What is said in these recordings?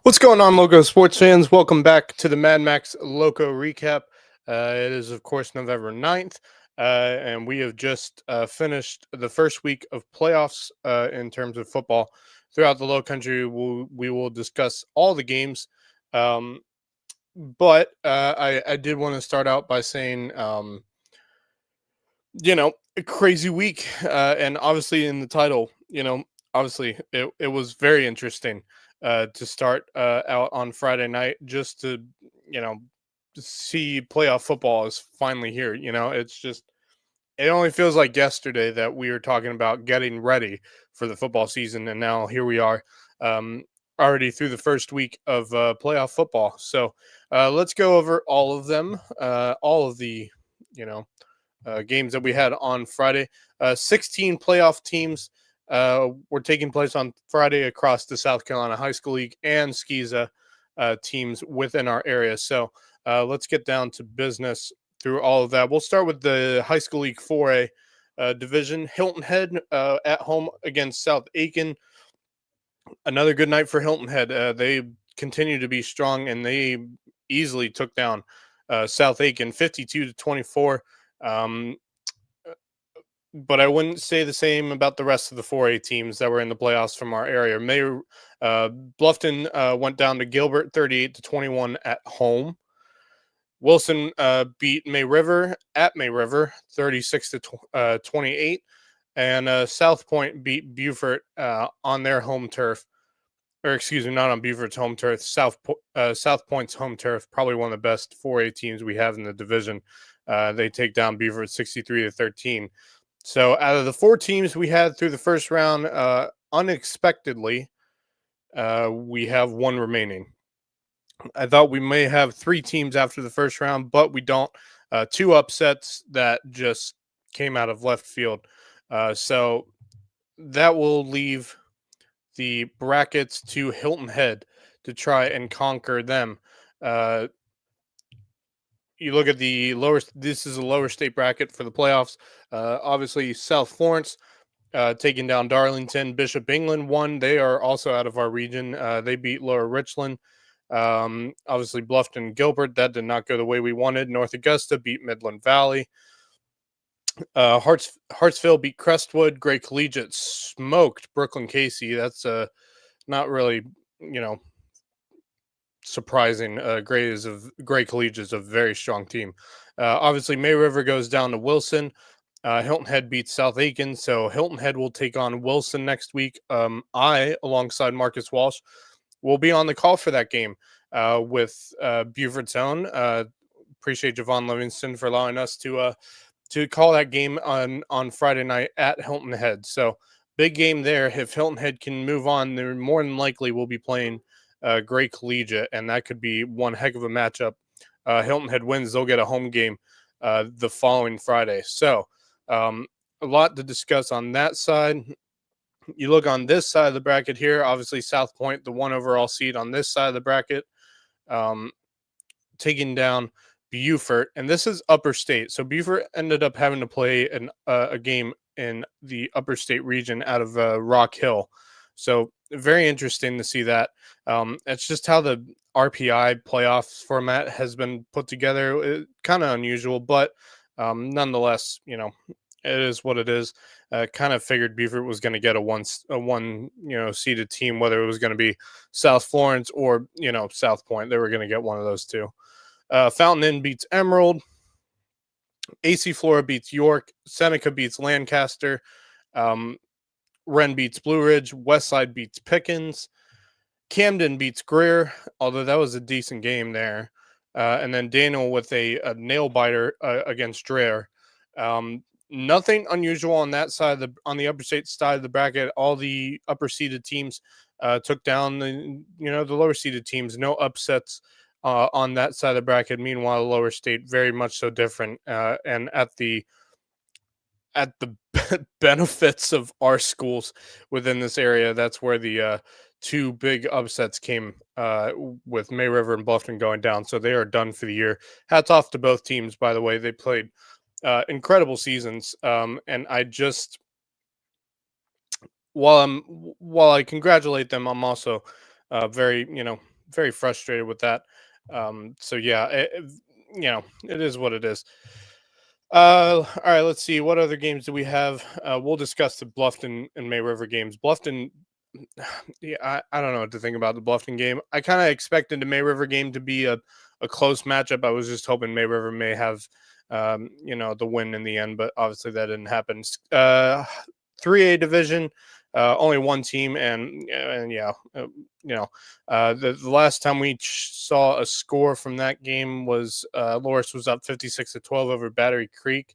What's going on, Loco sports fans? Welcome back to the Max Lowco Recap. It is, of course, November 9th, and we have just finished the first week of playoffs in terms of football. Throughout the Lowcountry, we will discuss all the games, but I did want to start out by saying, a crazy week, and obviously in the title, obviously it was very interesting to start out on Friday night just to, you know, see playoff football is finally here. It only feels like yesterday that we were talking about getting ready for the football season, and now here we are, um, already through the first week of playoff football. So let's go over all of them, all of the, you know, games that we had on Friday. 16 playoff teams were taking place on Friday across the South Carolina High School League and SCISA teams within our area. So let's get down to business through all of that. We'll start with the High School League 4A division. Hilton Head at home against South Aiken. Another good night for Hilton Head. They continue to be strong, and they easily took down South Aiken 52-24. Um, but I wouldn't say the same about the rest of the 4A teams that were in the playoffs from our area. Bluffton went down to Gilbert 38-21 at home. Wilson beat May River at May River 36-28, and South Point beat Beaufort on their home turf. Or excuse me, not on Beaufort's home turf. South Point's home turf, probably one of the best 4A teams we have in the division. They take down Beaufort 63-13. So out of the four teams we had through the first round, unexpectedly, we have one remaining. I thought we may have three teams after the first round, but we don't. Two upsets that just came out of left field. So that will leave the brackets to Hilton Head to try and conquer them. You look at the lower, this is a lower state bracket for the playoffs. Obviously, South Florence taking down Darlington. Bishop England won. They are also out of our region. They beat Lower Richland. Obviously, Bluffton Gilbert, that did not go the way we wanted. North Augusta beat Midland Valley. Hartsville beat Crestwood. Gray Collegiate smoked Brooklyn Casey. That's not really, surprising. Gray Collegiate is a very strong team. Obviously, May River goes down to Wilson. Hilton Head beats South Aiken, so Hilton Head will take on Wilson next week. I, alongside Marcus Walsh, will be on the call for that game with Beaufort's own. Appreciate Javon Livingston for allowing us to call that game on Friday night at Hilton Head. So big game there. If Hilton Head can move on, they're more than likely will be playing Gray Collegiate, and that could be one heck of a matchup. Hilton Head wins, they'll get a home game the following Friday. So a lot to discuss on that side. You look on this side of the bracket here, obviously South Point, the one overall seed on this side of the bracket, taking down Beaufort, and this is Upper State. So Beaufort ended up having to play a game in the Upper State region out of Rock Hill. So very interesting to see that. It's just how the RPI playoffs format has been put together. Kind of unusual, but nonetheless, it is what it is. Kind of figured Beaufort was going to get a one seeded team, whether it was going to be South Florence or South Point. They were going to get one of those two. Fountain Inn beats Emerald. AC Flora beats York. Seneca beats Lancaster. Wren beats Blue Ridge. Westside beats Pickens. Camden beats Greer, although that was a decent game there. And then Daniel with a nail biter against Dreher. Nothing unusual on that side on the Upper State side of the bracket. All the upper seeded teams took down the lower seeded teams. No upsets on that side of the bracket. Meanwhile, lower state very much so different. And at the benefits of our schools within this area, that's where the two big upsets came with May River and Bluffton going down. So they are done for the year. Hats off to both teams, by the way. They played incredible seasons. And I just, while I congratulate them, I'm also very, very frustrated with that. So yeah, it is what it is. All right, let's see. What other games do we have? We'll discuss the Bluffton and May River games. Bluffton, yeah, I don't know what to think about the Bluffton game. I kind of expected the May River game to be a close matchup. I was just hoping May River may have, the win in the end, but obviously that didn't happen. 3A division, only one team, and yeah, the last time we saw a score from that game was Loris was up 56-12 over Battery Creek.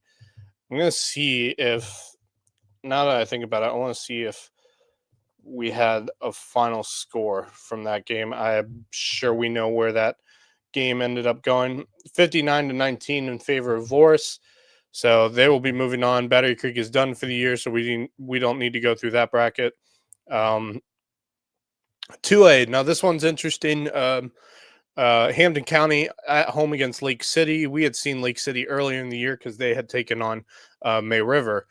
I'm gonna see if, now that I think about it, I want to see if we had a final score from that game. I'm sure we know where that game ended up going. 59-19 in favor of Loris. So they will be moving on. Battery Creek is done for the year, so we don't need to go through that bracket. 2A. Now this one's interesting. Hampton County at home against Lake City. We had seen Lake City earlier in the year because they had taken on May River.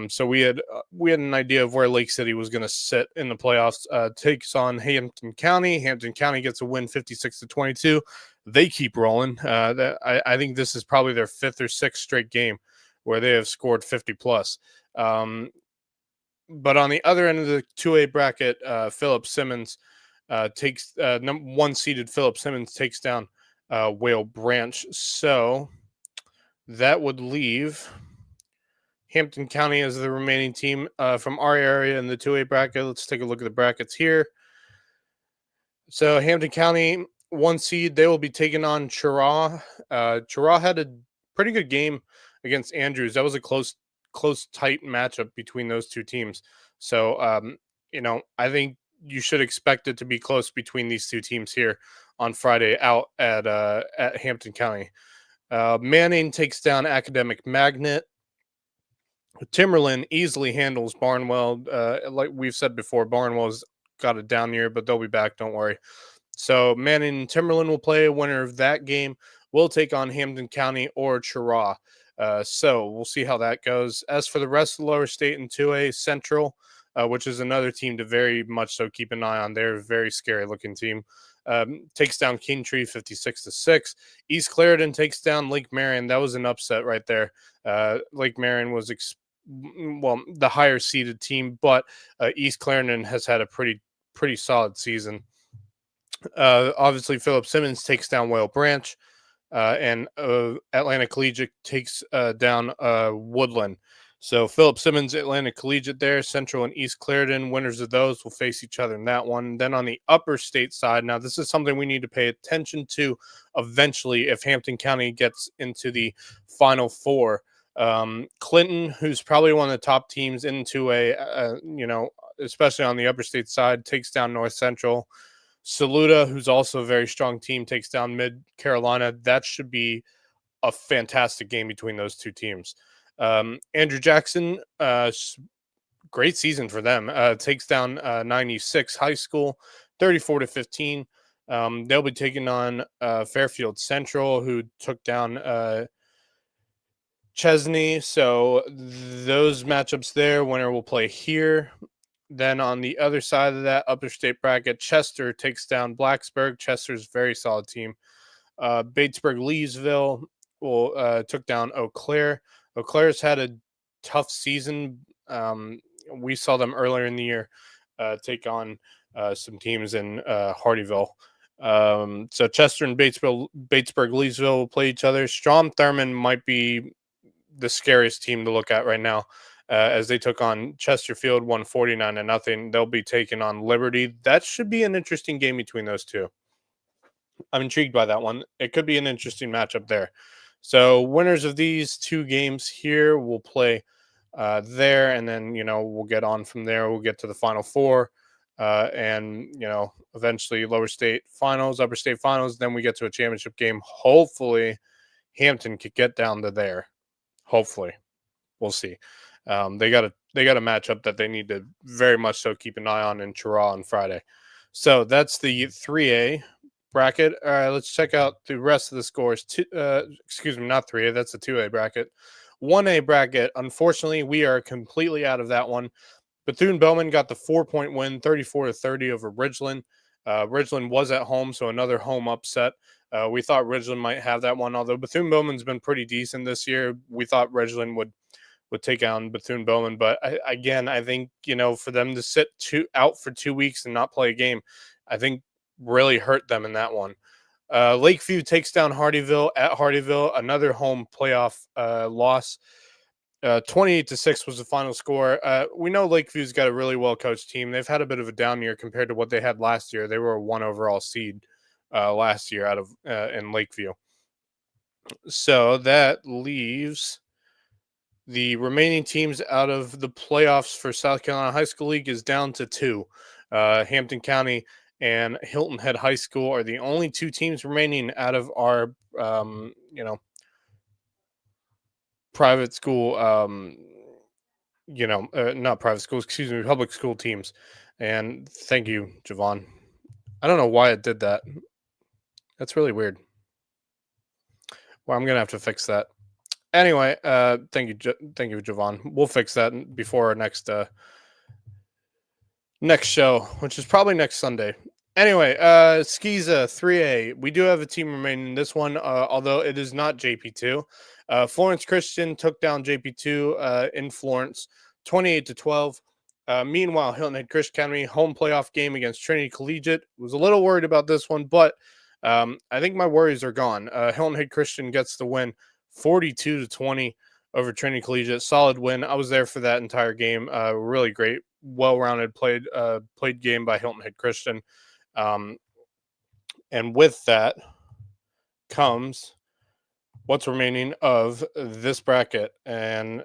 So we had an idea of where Lake City was going to sit in the playoffs. Takes on Hampton County. Hampton County gets a win, 56-22. They keep rolling. I think this is probably their 5th or 6th straight game where they have scored 50 plus. But on the other end of the 2A bracket, Philip Simmons takes one seeded Philip Simmons takes down Whale Branch. So that would leave Hampton County as the remaining team from our area in the 2A bracket. Let's take a look at the brackets here. So Hampton County, 1 seed, they will be taking on Chiraw. Chiraw had a pretty good game against Andrews. That was a close, tight matchup between those two teams. So, I think you should expect it to be close between these two teams here on Friday out at Hampton County. Manning takes down Academic Magnet. Timberland easily handles Barnwell. Like we've said before, Barnwell's got a down year, but they'll be back. Don't worry. So Manning and Timberland will play. A winner of that game will take on Hampton County or Chiraw. So we'll see how that goes. As for the rest of the lower state in 2A, Central, which is another team to very much so keep an eye on. They're a very scary looking team. Takes down Kingtree 56-6. East Clarendon takes down Lake Marion. That was an upset right there. Lake Marion was the higher seeded team, but East Clarendon has had a pretty solid season. Obviously, Philip Simmons takes down Whale Branch, and Atlanta Collegiate takes down Woodland. So Philip Simmons, Atlanta Collegiate there, Central and East Clarendon, winners of those will face each other in that one. Then on the upper state side, now this is something we need to pay attention to eventually if Hampton County gets into the Final Four. Clinton, who's probably one of the top teams into especially on the upper state side, takes down North Central. Saluda, who's also a very strong team, takes down Mid Carolina. That should be a fantastic game between those two teams. Andrew Jackson, great season for them. Takes down 96 High School, 34-15. They'll be taking on Fairfield Central, who took down Chesney. So those matchups there, winner will play here. Then on the other side of that upper state bracket, Chester takes down Blacksburg. Chester's a very solid team. Batesburg Leesville took down Eau Claire. Eau Claire's had a tough season. We saw them earlier in the year take on some teams in Hardyville. So Chester and Batesburg Leesville will play each other. Strom Thurmond might be the scariest team to look at right now. As they took on Chesterfield 149-0. They'll be taking on Liberty. That should be an interesting game between those two. I'm intrigued by that one. It could be an interesting matchup there. So winners of these two games here will play there, and then, we'll get on from there. We'll get to the Final Four, and, eventually lower state finals, upper state finals. Then we get to a championship game. Hopefully Hampton could get down to there. Hopefully. We'll see. They got a matchup that they need to very much so keep an eye on in Chiraw on Friday. So that's the 3A bracket. All right, let's check out the rest of the scores. Not 3A. That's the 2A bracket. 1A bracket. Unfortunately, we are completely out of that one. Bethune-Bowman got the 4-point win, 34-30 over Ridgeland. Ridgeland was at home, so another home upset. We thought Ridgeland might have that one, although Bethune-Bowman's been pretty decent this year. We thought Ridgeland would take on Bethune-Bowman, but again, I think for them to sit out for 2 weeks and not play a game, I think really hurt them in that one. Lakeview takes down Hardyville at Hardyville, another home playoff loss. 28-6 was the final score. We know Lakeview's got a really well coached team. They've had a bit of a down year compared to what they had last year. They were a 1 overall seed last year out of in Lakeview. So that leaves the remaining teams out of the playoffs for South Carolina High School League is down to 2. Hampton County and Hilton Head High School are the only 2 teams remaining out of our private school, not private schools, excuse me, public school teams. And thank you, Javon. I don't know why it did that. That's really weird. Well, I'm going to have to fix that. Anyway, thank you, Javon. We'll fix that before our next show, which is probably next Sunday. Anyway, SCISA 3A. We do have a team remaining in this one, although it is not JP2. Florence Christian took down JP2 in Florence, 28-12. Meanwhile, Hilton Head Christian Academy home playoff game against Trinity Collegiate. Was a little worried about this one, but I think my worries are gone. Hilton Head Christian gets the win, 42-20 over Trinity Collegiate. Solid win. I was there for that entire game. Really great, well-rounded played game by Hilton Head Christian. And with that comes what's remaining of this bracket. And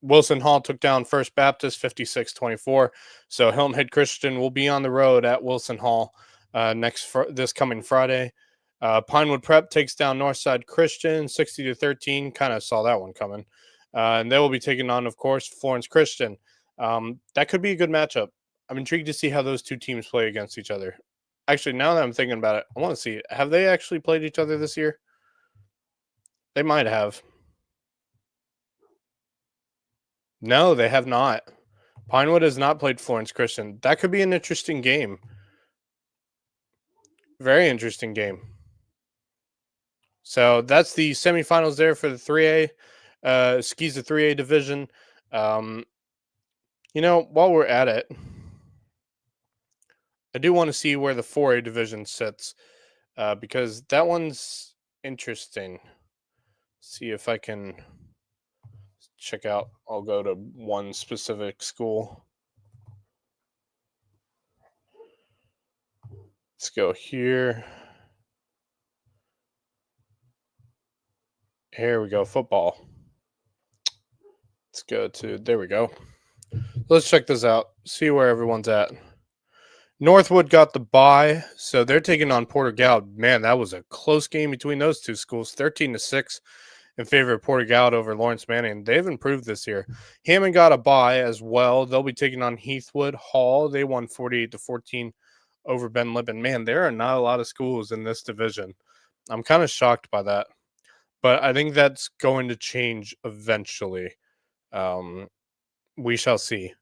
Wilson Hall took down First Baptist 56-24. So Hilton Head Christian will be on the road at Wilson Hall this coming Friday. Pinewood Prep takes down Northside Christian 60-13. Kind of saw that one coming. And they will be taking on, of course, Florence Christian. That could be a good matchup. I'm intrigued to see how those 2 teams play against each other. Actually, now that I'm thinking about it, I want to see, have they actually played each other this year? They might have. No, they have not. Pinewood has not played Florence Christian. That could be an interesting game. Very interesting game. So that's the semifinals there for the 3A, SCISA 3A division. While we're at it, I do want to see where the 4A division sits because that one's interesting. See if I can check out. I'll go to one specific school. Let's go here. Here we go, football. Let's go to, there we go. Let's check this out, see where everyone's at. Northwood got the bye, so they're taking on Porter Gaud. Man, that was a close game between those 2 schools, 13-6 in favor of Porter Gaud over Lawrence Manning. They've improved this year. Hammond got a bye as well. They'll be taking on Heathwood Hall. They won 48-14 over Ben Lippen. Man, there are not a lot of schools in this division. I'm kind of shocked by that, but I think that's going to change eventually. We shall see.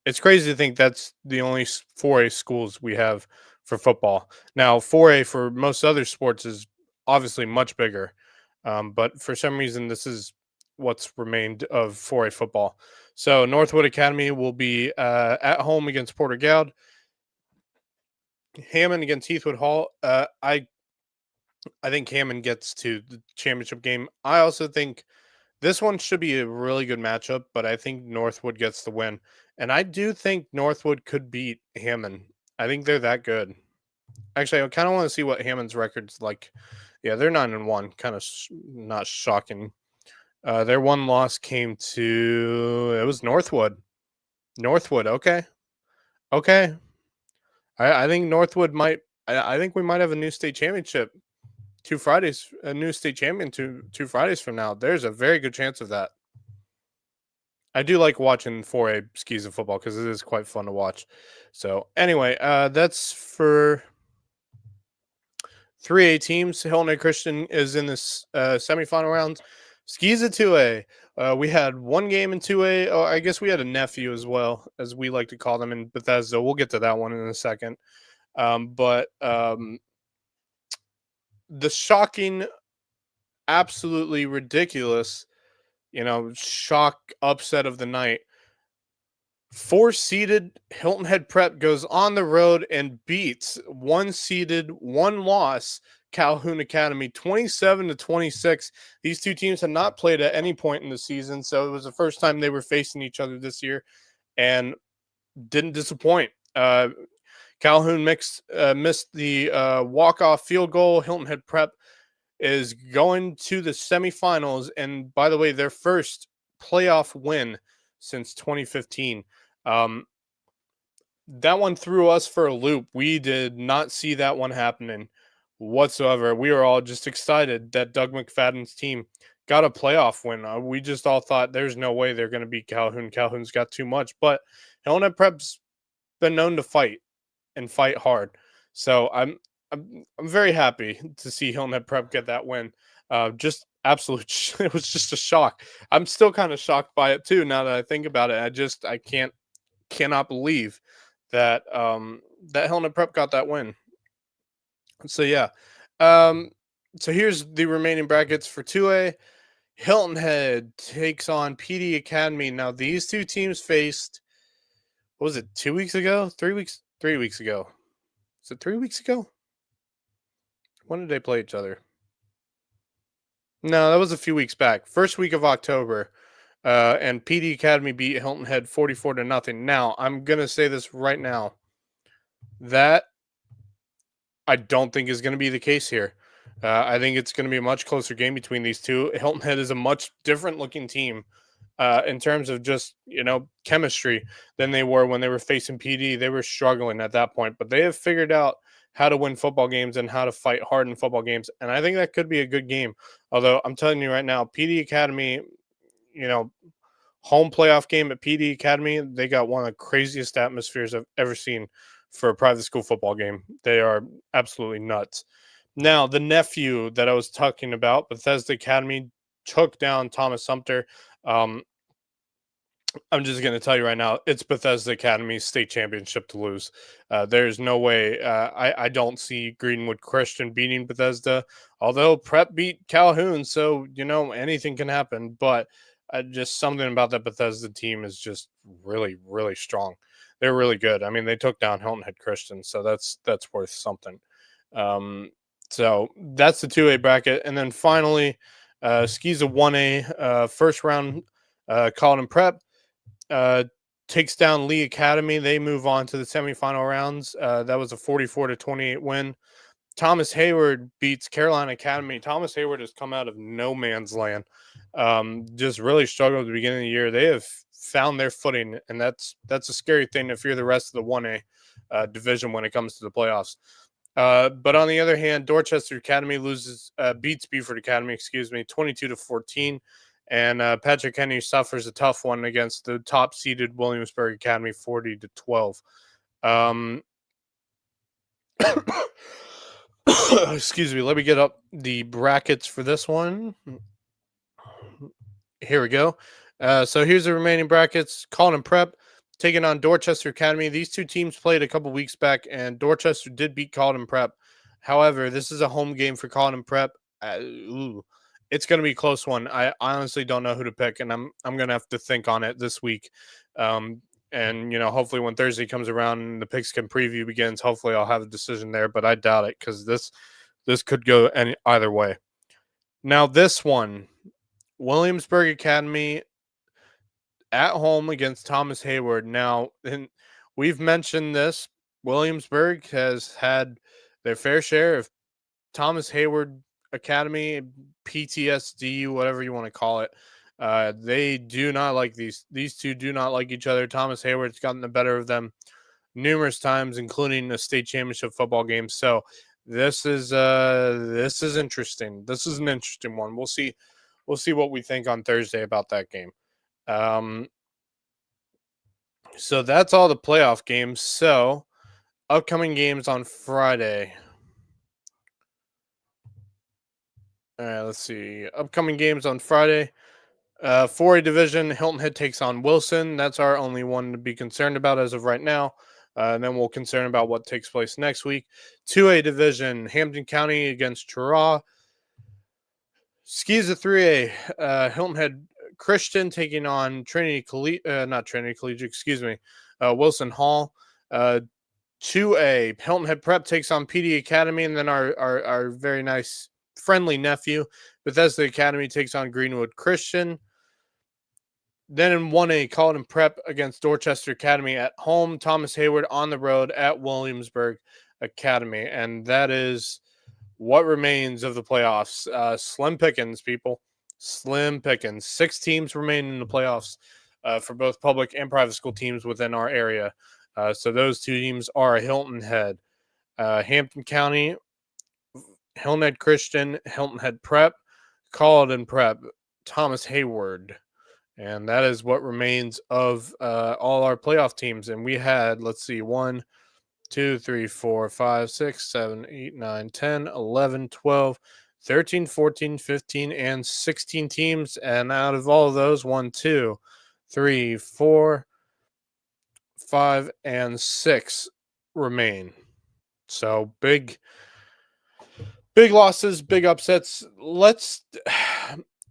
It's crazy to think that's the only 4A schools we have for football. Now, 4A for most other sports is obviously much bigger, but for some reason, this is what's remained of 4A football. So Northwood Academy will be at home against Porter Gaud. Hammond against Heathwood Hall. I think Hammond gets to the championship game. I also think this one should be a really good matchup, but I think Northwood gets the win. And I do think Northwood could beat Hammond. I think they're that good. Actually, I kind of want to see what Hammond's record's like. Yeah, they're 9-1. Kind of not shocking. Their one loss came to, it was Northwood. Northwood, okay. Okay. I think Northwood might, I think we might have a new state championship. 2 Fridays, a new state champion 2 Fridays from now. There's a very good chance of that. I do like watching 4A SCISA football because it is quite fun to watch. So anyway, that's for 3A teams. Hilton Head Christian is in this semifinal round. SCISA 2A. We had one game in 2A. Oh, I guess we had a nephew as well, as we like to call them in Bethesda. We'll get to that one in a second. But the shocking, absolutely ridiculous, shock upset of the night. Four-seeded Hilton Head Prep goes on the road and beats one-seeded, one-loss Calhoun Academy 27-26. These two teams had not played at any point in the season, so it was the first time they were facing each other this year, and didn't disappoint. Calhoun missed the walk-off field goal. Hilton Head Prep is going to the semifinals, and by the way, their first playoff win since 2015. Um, that one threw us for a loop. We did not see that one happening whatsoever. We were all just excited that Doug McFadden's team got a playoff win. We just all thought there's no way they're going to beat Calhoun. Calhoun's got too much, but Helena Prep's been known to fight and fight hard. So I'm very happy to see Hilton Head Prep get that win. Just absolute. It was just a shock. I'm still kind of shocked by it too. Now that I think about it, I cannot believe that that Hilton Head Prep got that win. So yeah. Um, so here's the remaining brackets for 2A. Hilton Head takes on PD Academy. Now these two teams faced. What was it? 2 weeks ago? 3 weeks? 3 weeks ago. Was it 3 weeks ago? When did they play each other? No, that was a few weeks back. First week of October. And PD Academy beat Hilton Head 44-0. Now, I'm going to say this right now. That I don't think is going to be the case here. I think it's going to be a much closer game between these two. Hilton Head is a much different looking team in terms of just, chemistry than they were when they were facing PD. They were struggling at that point, but they have figured out how to win football games and how to fight hard in football games. And I think that could be a good game. Although I'm telling you right now, PD Academy, home playoff game at PD Academy, they got one of the craziest atmospheres I've ever seen for a private school football game. They are absolutely nuts. Now, the nephew that I was talking about, Bethesda Academy, took down Thomas Sumter. I'm just going to tell you right now, it's Bethesda Academy's state championship to lose. There's no way. I don't see Greenwood Christian beating Bethesda, although Prep beat Calhoun, so anything can happen. But just something about that Bethesda team is just really, really strong. They're really good. I mean, they took down Hilton Head Christian, so that's worth something. So that's the 2A bracket, and then finally, SCISA 1A first round. Colin Prep takes down Lee Academy. They move on to the semifinal rounds. That was a 44-28 win. Thomas Hayward beats Carolina Academy. Thomas Hayward has come out of no man's land. Just really struggled at the beginning of the year. They have found their footing, and that's a scary thing if you're the rest of the 1A division when it comes to the playoffs. But on the other hand, Dorchester Academy beats Beaufort Academy, 22-14. And Patrick Henry suffers a tough one against the top-seeded Williamsburg Academy, 40-12. Excuse me. Let me get up the brackets for this one. Here we go. So here's the remaining brackets. Colin Prep taking on Dorchester Academy. These two teams played a couple weeks back, and Dorchester did beat Colin Prep. However, this is a home game for Colin Prep. It's going to be a close one. I honestly don't know who to pick, and I'm going to have to think on it this week. And hopefully when Thursday comes around and the Pigskin preview begins, hopefully I'll have a decision there. But I doubt it because this could go either way. Now this one, Williamsburg Academy at home against Thomas Hayward. Now, and we've mentioned this. Williamsburg has had their fair share of Thomas Hayward Academy, PTSD, whatever you want to call it. They do not like these two do not like each other. Thomas Hayward's gotten the better of them numerous times, including a state championship football game. So this is interesting. This is an interesting one. We'll see what we think on Thursday about that game. So that's all the playoff games. So upcoming games on Friday. Let's see. Upcoming games on Friday. 4A division, Hilton Head takes on Wilson. That's our only one to be concerned about as of right now. And then we'll concern about what takes place next week. 2A division, Hampton County against Chiraw. SCISA 3A, Hilton Head Christian taking on not Trinity Collegiate, excuse me, Wilson Hall. 2A, Hilton Head Prep takes on PD Academy, and then our very nice friendly nephew, Bethesda Academy, takes on Greenwood Christian. Then in 1A, Colleton Prep against Dorchester Academy at home. Thomas Hayward on the road at Williamsburg Academy. And that is what remains of the playoffs. Slim pickings, people. Slim pickings. 6 teams remain in the playoffs for both public and private school teams within our area. So those 2 teams are Hilton Head, Hampton County, Hilton Head Christian, Hilton Head Prep, Colleton Prep, Thomas Hayward. And that is what remains of all our playoff teams. And we had, let's see, 1, 2, 3, 4, 5, 6, 7, 8, 9, 10, 11, 12, 13, 14, 15, and 16 teams. And out of all of those, 1, 2, 3, 4, 5, and 6 remain. So big losses, big upsets. Let's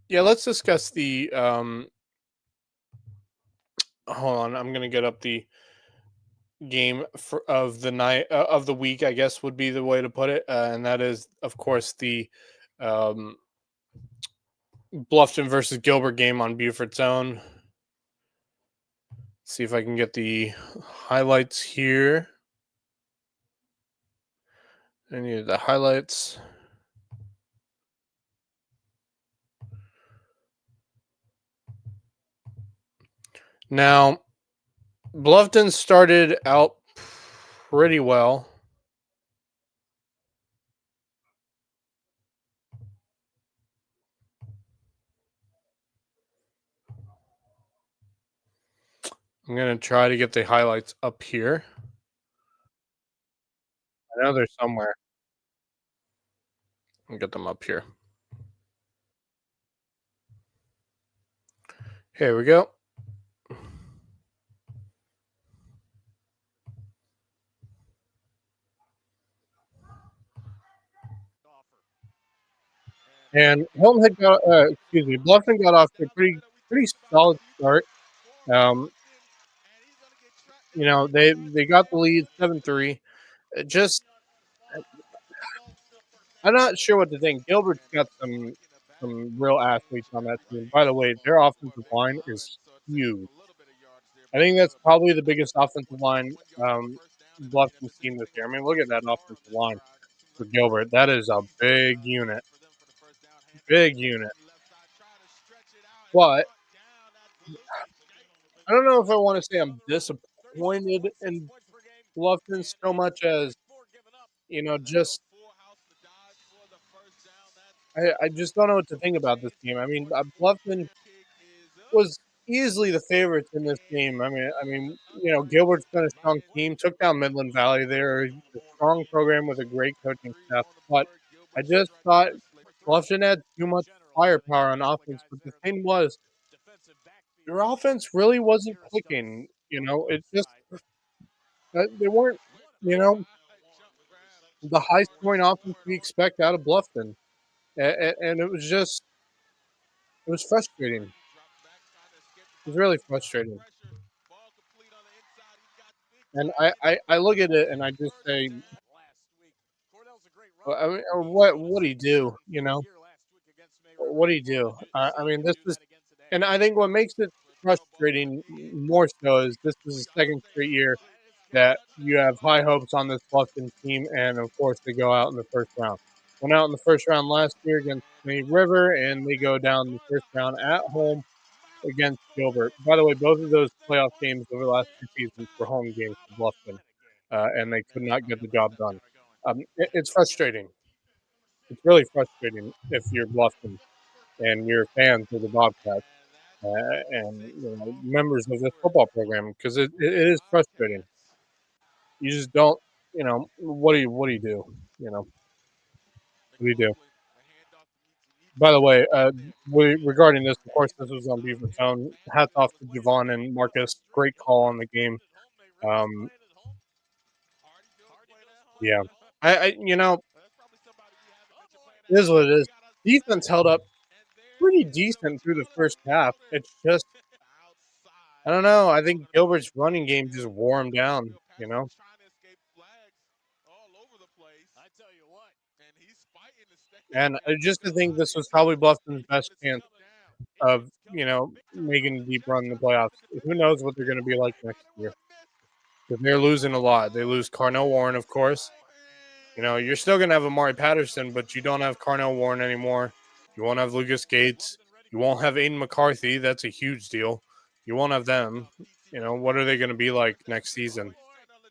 discuss the hold on, I'm gonna get up the game of the night of the week, I guess would be the way to put it, and that is, of course, the um, Bluffton versus Gilbert game on Buford's Own. See if I can get the highlights here. I need the highlights. Now, Bluffton started out pretty well. I'm going to try to get the highlights up here. I know they're somewhere. I'll get them up here. Here we go. And Hilton had got, Bluffton got off to a pretty solid start. Um, they got the lead 7-3. Just I'm not sure what to think. Gilbert's got some real athletes on that team. By the way, their offensive line is huge. I think that's probably the biggest offensive line Bluffton's team this year. I mean, look at that offensive line for Gilbert. That is a big unit. Big unit. But I don't know if I want to say I'm disappointed in Bluffton so much as, just I just don't know what to think about this game. I mean, Bluffton was easily the favorites in this game. Gilbert's been a strong team, took down Midland Valley. They're a strong program with a great coaching staff, but I just thought Bluffton had too much firepower on offense. But the thing was, their offense really wasn't clicking. It just they weren't, you know, the high scoring offense we expect out of Bluffton, and it was frustrating. It was really frustrating. And I look at it and I just say, I mean, what do you do? What do you do? I mean, this is, and I think what makes it frustrating more so is this is the second straight year that you have high hopes on this Bluffton team, and of course they go out in the first round. Went out in the first round last year against May River, and they go down in the first round at home against Gilbert. By the way, both of those playoff games over the last 2 seasons were home games for Bluffton, and they could not get the job done. It's frustrating. It's really frustrating if you're Bluffton and you're fans of the Bobcats and members of this football program because it is frustrating. You just don't, what do you do? What do you do? By the way, regarding this, of course, this was on Beavertown. Hats off to Javon and Marcus. Great call on the game. Um, yeah, it is what it is. Defense held up pretty decent through the first half. It's just, I don't know. I think Gilbert's running game just wore him down. And just to think this was probably Bluffton's best chance of making a deep run in the playoffs. Who knows what they're going to be like next year? Because they're losing a lot. They lose Carnell Warren, of course. You're still going to have Amari Patterson, but you don't have Carnell Warren anymore. You won't have Lucas Gates. You won't have Aiden McCarthy. That's a huge deal. You won't have them. What are they going to be like next season?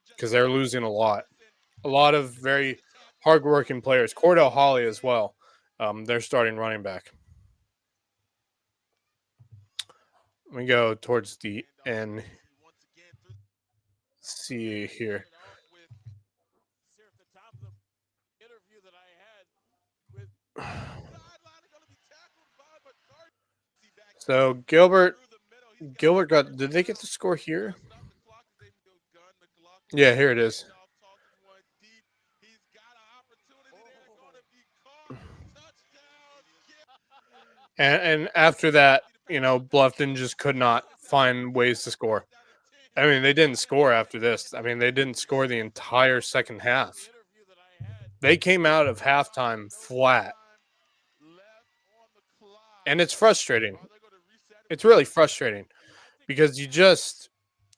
Because they're losing a lot. A lot of very hardworking players. Cordell Holly as well. They're starting running back. Let me go towards the end. Let's see here. So Gilbert got. Did they get the score here? Yeah, here it is. And after that, Bluffton just could not find ways to score. I mean, they didn't score after this. I mean, they didn't score the entire second half. They came out of halftime flat. And it's frustrating. It's really frustrating because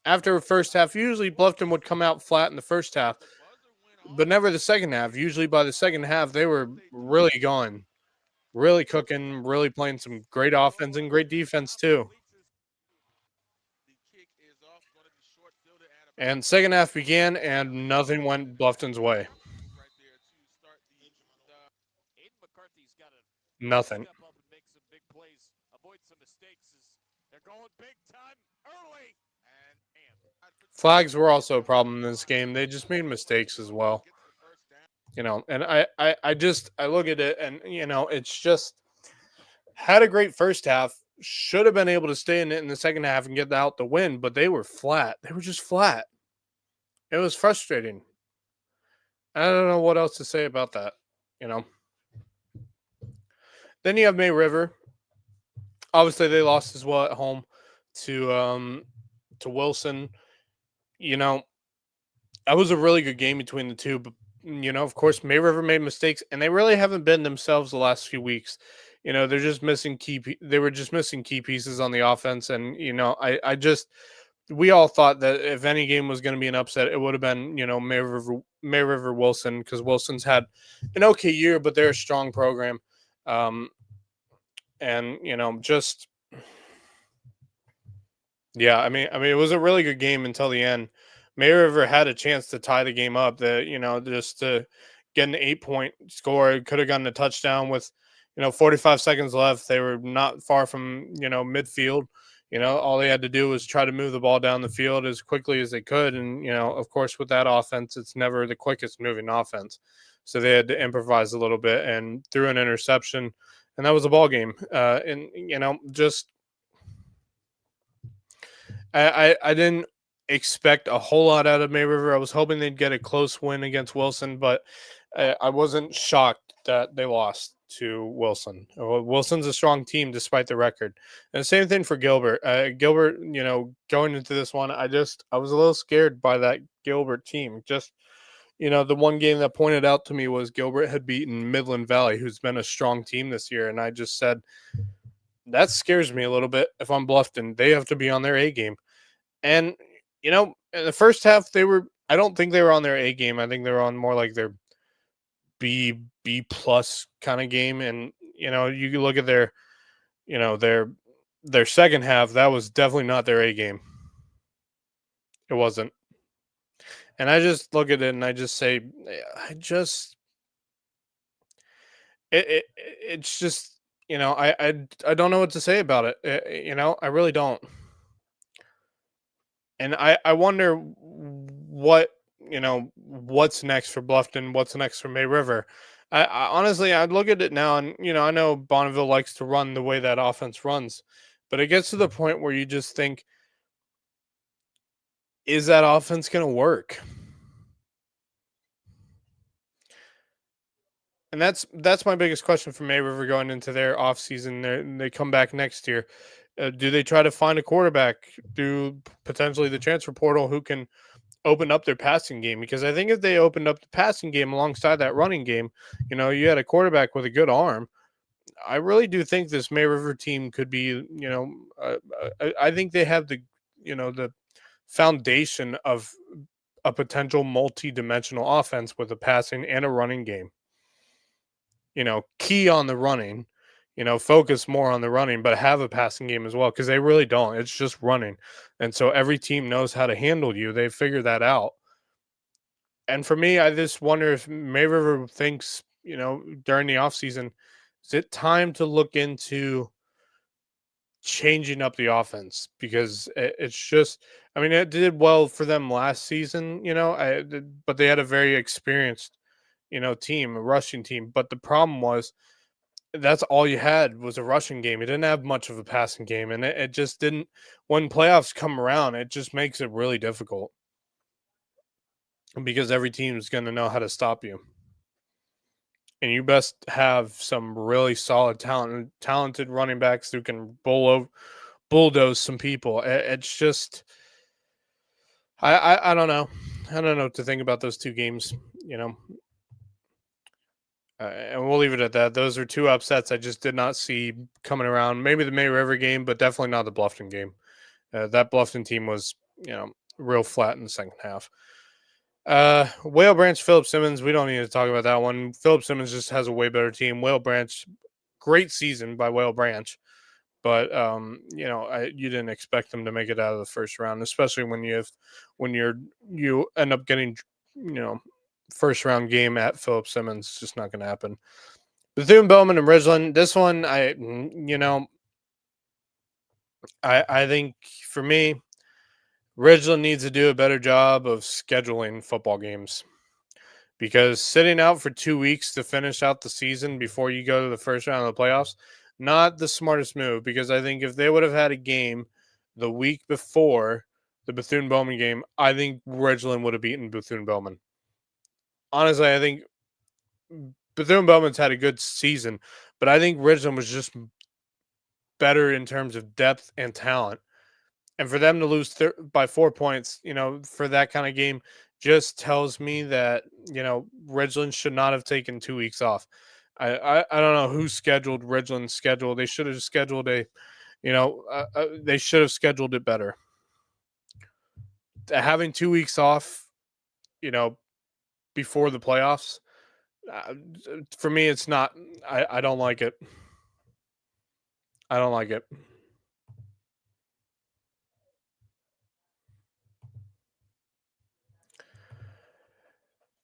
after the first half, usually Bluffton would come out flat in the first half, but never the second half. Usually by the second half, they were really gone, really cooking, really playing some great offense and great defense too. And second half began, and nothing went Bluffton's way. Nothing. Flags were also a problem in this game. They just made mistakes as well. And I look at it and it's just had a great first half. Should have been able to stay in it in the second half and get out the win, but they were flat. They were just flat. It was frustrating. I don't know what else to say about that. You know. Then you have May River. Obviously, they lost as well at home to Wilson. That was a really good game between the two. But of course, May River made mistakes, and they really haven't been themselves the last few weeks. They're just missing They were just missing key pieces on the offense, and we all thought that if any game was going to be an upset, it would have been May River Wilson, because Wilson's had an okay year, but they're a strong program. And just yeah, I mean, it was a really good game until the end. May River had a chance to tie the game up. That just to get an 8-point score, could have gotten a touchdown with 45 seconds left. They were not far from midfield. All they had to do was try to move the ball down the field as quickly as they could. And of course, with that offense, it's never the quickest moving offense. So they had to improvise a little bit and threw an interception, and that was a ball game. And just I didn't expect a whole lot out of May River. I was hoping they'd get a close win against Wilson, but I wasn't shocked that they lost to Wilson. Wilson's a strong team despite the record. And the same thing for Gilbert. Gilbert, going into this one, I was a little scared by that Gilbert team. Just the one game that pointed out to me was Gilbert had beaten Midland Valley, who's been a strong team this year, and I just said, that scares me a little bit. If I'm Bluffton, they have to be on their A game. And in the first half, I don't think they were on their A game. I think they were on more like their B plus kind of game. And you can look at their second half. That was definitely not their A game. It wasn't. And I just look at it and I just say, it's just I don't know what to say about it. I really don't. And I wonder what's next for Bluffton, what's next for May River. I honestly, I'd look at it now, and I know Bonneville likes to run the way that offense runs, but it gets to the point where you just think, is that offense going to work? And that's my biggest question for May River going into their offseason. They come back next year. Do they try to find a quarterback? Do potentially the transfer portal who can open up their passing game? Because I think if they opened up the passing game alongside that running game, you had a quarterback with a good arm. I really do think this May River team could be, I think they have the foundation of a potential multi-dimensional offense with a passing and a running game. Key on the running, focus more on the running, but have a passing game as well because they really don't. It's just running. And so every team knows how to handle you. They figure that out. And for me, I just wonder if May River thinks, during the offseason, is it time to look into changing up the offense? Because it's just, I mean, it did well for them last season, but they had a very experienced, team, a rushing team. But the problem was, that's all you had was a rushing game. You didn't have much of a passing game, and it just didn't. When playoffs come around, it just makes it really difficult because every team is going to know how to stop you, and you best have some really solid talented running backs who can bulldoze some people. It's just, I don't know, I don't know what to think about those two games. You know, and we'll leave it at that. Those are two upsets I just did not see coming around. Maybe the May River game, but definitely not the Bluffton game. That Bluffton team was, real flat in the second half. Whale Branch, Philip Simmons. We don't need to talk about that one. Philip Simmons just has a way better team. Whale Branch, great season by Whale Branch, but you didn't expect them to make it out of the first round, especially when you end up getting, you know, first round game at Philip Simmons. It's just not going to happen. Bethune Bowman and Ridgeland. This one, I think for me, Ridgeland needs to do a better job of scheduling football games because sitting out for 2 weeks to finish out the season before you go to the first round of the playoffs, not the smartest move. Because I think if they would have had a game the week before the Bethune Bowman game, I think Ridgeland would have beaten Bethune Bowman. Honestly, I think Bethune Bowman's had a good season, but I think Ridgeland was just better in terms of depth and talent. And for them to lose by 4 points, for that kind of game, just tells me that Ridgeland should not have taken 2 weeks off. I don't know who scheduled Ridgeland's schedule. They should have scheduled they should have scheduled it better. Having 2 weeks off, before the playoffs, for me, it's not. I don't like it. I don't like it.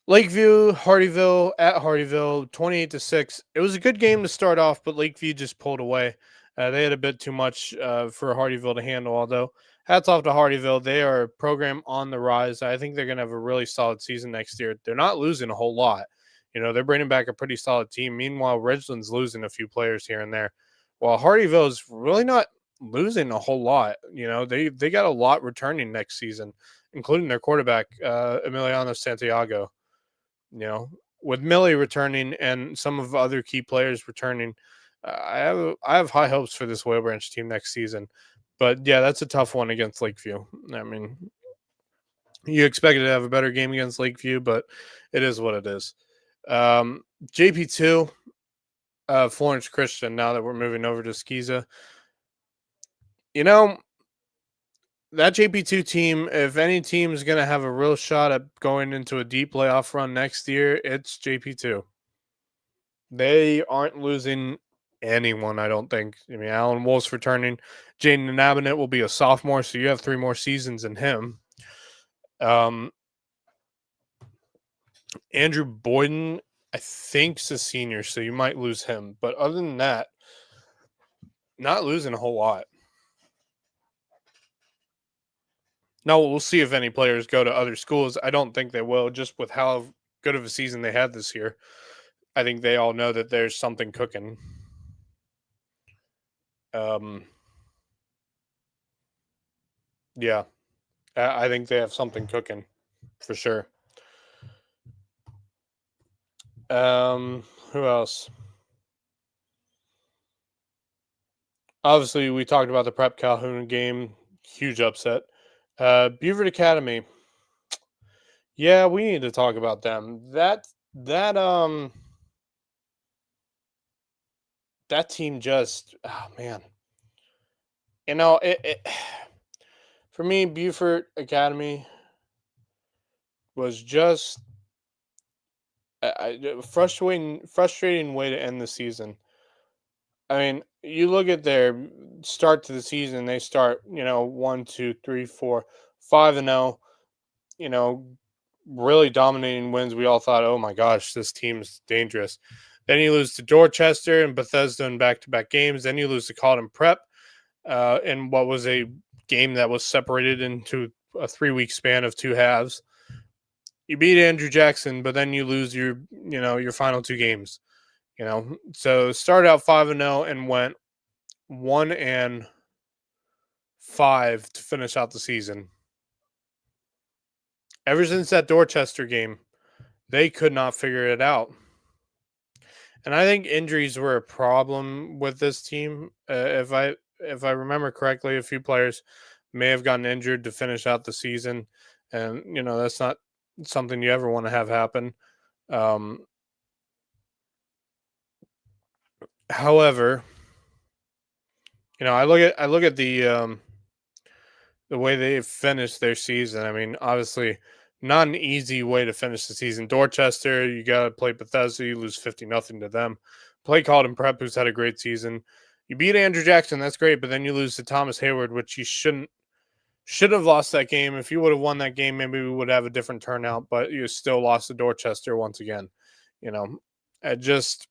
Lakeview, Hardyville at Hardyville, 28-6. It was a good game to start off, but Lakeview just pulled away. They had a bit too much for Hardyville to handle. Although, hats off to Hardyville, they are a program on the rise. I think they're going to have a really solid season next year. They're not losing a whole lot. They're bringing back a pretty solid team. Meanwhile, Ridgeland's losing a few players here and there. While Hardyville is really not losing a whole lot. They got a lot returning next season, including their quarterback Emiliano Santiago. With Millie returning and some of the other key players returning, I have high hopes for this Whale Branch team next season. But yeah, that's a tough one against Lakeview. I mean, you expected to have a better game against Lakeview, but it is what it is. JP2, Florence Christian. Now that we're moving over to SCISA, that JP2 team, if any team is going to have a real shot at going into a deep playoff run next year, it's JP2. They aren't losing anyone, I don't think. I mean, Alan Wolf's returning. Jaden Nabinet will be a sophomore, so you have 3 more seasons in him. Andrew Boyden, I think, is a senior, so you might lose him. But other than that, not losing a whole lot. Now, we'll see if any players go to other schools. I don't think they will, just with how good of a season they had this year. I think they all know that there's something cooking. Yeah, I think they have something cooking for sure. Who else? Obviously, we talked about the Prep Calhoun game. Huge upset. Beaufort Academy. Yeah, we need to talk about them. That that team just, oh man. It for me, Beaufort Academy was just a frustrating way to end the season. I mean, you look at their start to the season, they start, 1, 2, 3, 4, 5-0, you know, really dominating wins. We all thought, oh my gosh, this team's dangerous. Then you lose to Dorchester and Bethesda in back to back games. Then you lose to Colton Prep in what was a game that was separated into a 3-week span of 2 halves. You beat Andrew Jackson, but then you lose your final 2 games. So started out 5-0 and went 1-5 to finish out the season. Ever since that Dorchester game, they could not figure it out. And I think injuries were a problem with this team. If I remember correctly, a few players may have gotten injured to finish out the season, and that's not something you ever want to have happen. However, I look at the way they finished their season. I mean, obviously, not an easy way to finish the season. Dorchester, you got to play Bethesda, you lose 50-0 to them. Play Colton Prep, who's had a great season. You beat Andrew Jackson, that's great, but then you lose to Thomas Hayward, which you should have lost that game. If you would have won that game, maybe we would have a different turnout, but you still lost to Dorchester once again. It just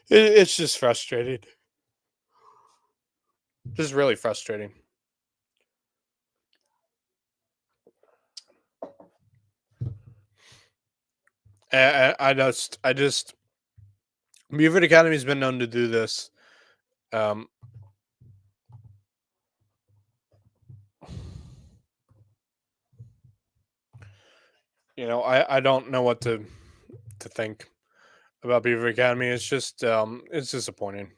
it's just frustrating. Just really frustrating. I just Beaufort Academy's been known to do this. Um, I don't know what to think about Beaver Academy. It's just it's disappointing.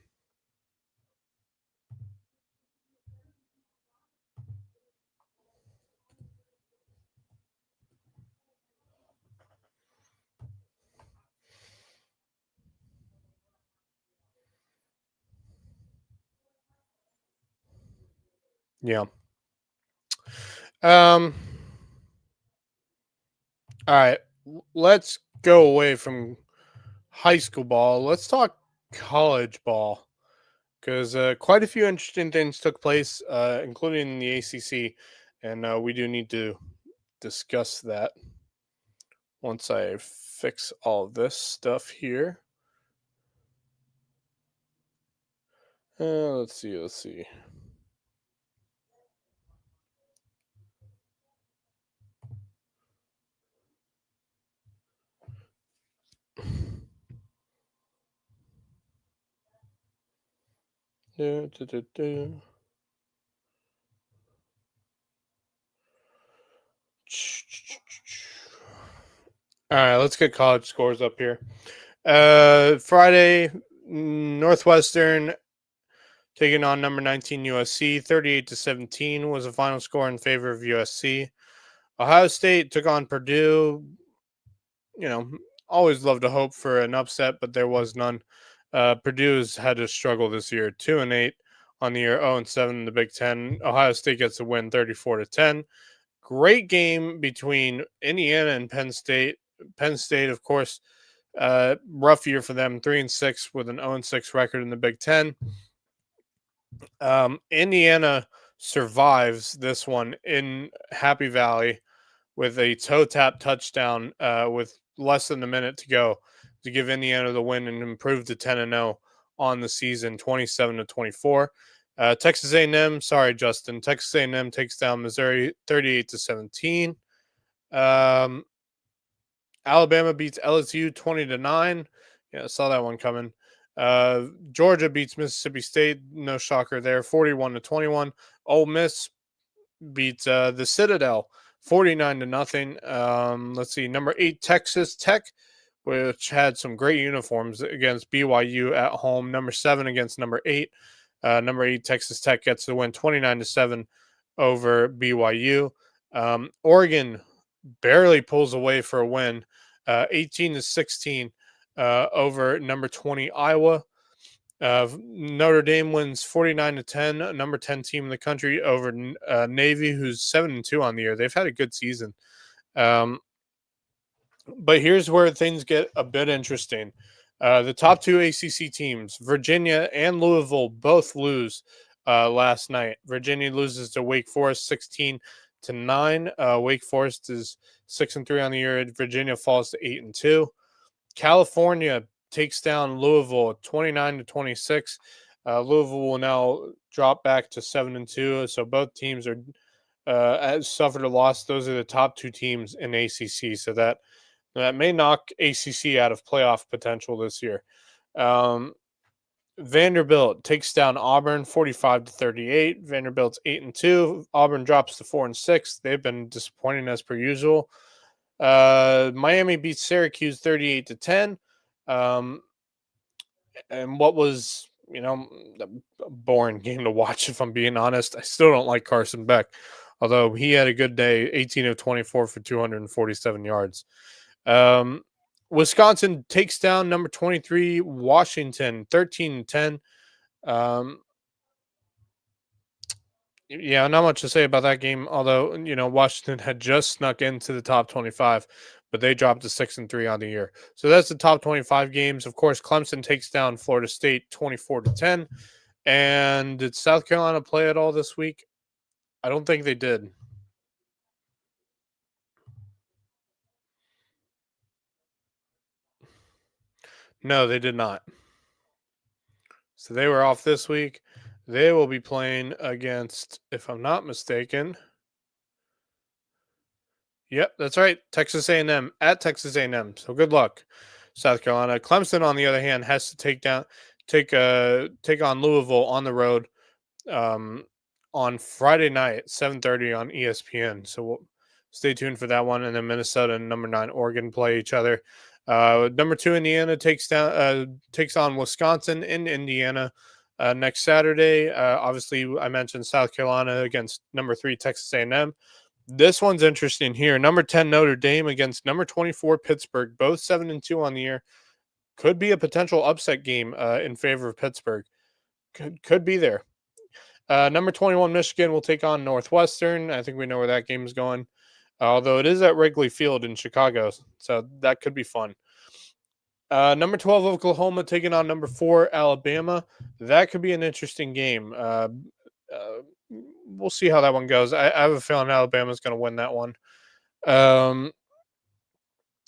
Yeah. Um. All right. Let's go away from high school ball. Let's talk college ball because quite a few interesting things took place, including in the ACC, and we do need to discuss that once I fix all this stuff here. Let's see. Let's see. Do, do, do, do. All right, let's get college scores up here. Friday, Northwestern taking on number 19 USC, 38-17 was the final score in favor of USC. Ohio State took on Purdue. Always love to hope for an upset, but there was none. Purdue's had to struggle this year, 2-8 on the year, 0-7 in the Big Ten. Ohio State gets a win, 34-10. Great game between Indiana and Penn State. Penn State, of course, rough year for them, 3-6 with an 0-6 record in the Big Ten. Indiana survives this one in Happy Valley with a toe tap touchdown with less than a minute to go to give Indiana the win and improve to 10-0 on the season, 27-24. Texas A&M, sorry Justin, Texas A&M takes down Missouri 38-17. Alabama beats LSU 20-9. Yeah, I saw that one coming. Georgia beats Mississippi State. No shocker there. 41-21. Ole Miss beats the Citadel 49-0. Let's see. Number 8 Texas Tech, which had some great uniforms against BYU at home. Number 7 against number 8. Number 8 Texas Tech gets the win 29-7 over BYU. Oregon barely pulls away for a win, 18-16 over number 20 Iowa. Notre Dame wins 49-10, number 10 team in the country over Navy, who's 7-2 on the year. They've had a good season. But here's where things get a bit interesting. The top 2 ACC teams, Virginia and Louisville, both lose last night. Virginia loses to Wake Forest 16-9. Wake Forest is 6-3 on the year. Virginia falls to 8-2. California takes down Louisville 29-26. Louisville will now drop back to 7-2. So both teams are has suffered a loss. Those are the top 2 teams in ACC. So that may knock ACC out of playoff potential this year. Vanderbilt takes down Auburn 45-38. Vanderbilt's 8-2. Auburn drops to 4-6. They've been disappointing as per usual. Miami beats Syracuse 38-10. And what was, a boring game to watch, if I'm being honest. I still don't like Carson Beck, although he had a good day, 18 of 24 for 247 yards. Wisconsin takes down number 23 Washington 13-10. Yeah, not much to say about that game, although Washington had just snuck into the top 25, but they dropped to 6-3 on the year. So that's the top 25 games. Of course, Clemson takes down Florida State 24-10. And did South Carolina play at all this week? I don't think they did. No, they did not. So they were off this week. They will be playing against, if I'm not mistaken. Yep, that's right. Texas A&M at Texas A&M. So good luck, South Carolina. Clemson, on the other hand, has to take on Louisville on the road on Friday night, 7:30 on ESPN. So we'll stay tuned for that one. And then Minnesota and number 9 Oregon play each other. Number 2 Indiana takes on Wisconsin in Indiana next Saturday. Obviously, I mentioned South Carolina against number 3 Texas A&M. This one's interesting here. Number 10 Notre Dame against number 24 Pittsburgh, both 7-2 on the year. Could be a potential upset game in favor of Pittsburgh. Could be there. Number 21 Michigan will take on Northwestern. I think we know where that game is going. Although it is at Wrigley Field in Chicago, so that could be fun. Number 12 Oklahoma taking on number 4 Alabama. That could be an interesting game. We'll see how that one goes. I have a feeling Alabama's going to win that one.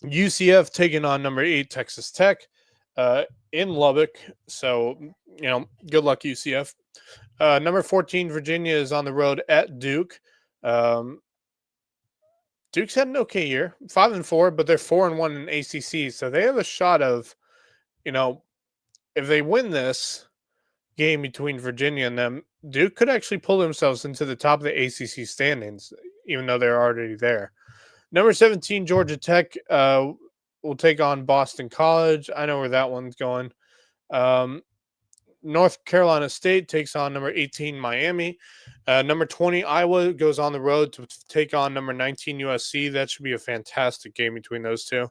UCF taking on number 8 Texas Tech in Lubbock. So, good luck, UCF. Number 14 Virginia is on the road at Duke. Duke's had an okay year, 5-4, but they're 4-1 in ACC. So they have a shot of, if they win this game between Virginia and them, Duke could actually pull themselves into the top of the ACC standings, even though they're already there. Number 17, Georgia Tech will take on Boston College. I know where that one's going. North Carolina State takes on number 18, Miami. Number 20, Iowa goes on the road to take on number 19, USC. That should be a fantastic game between those two.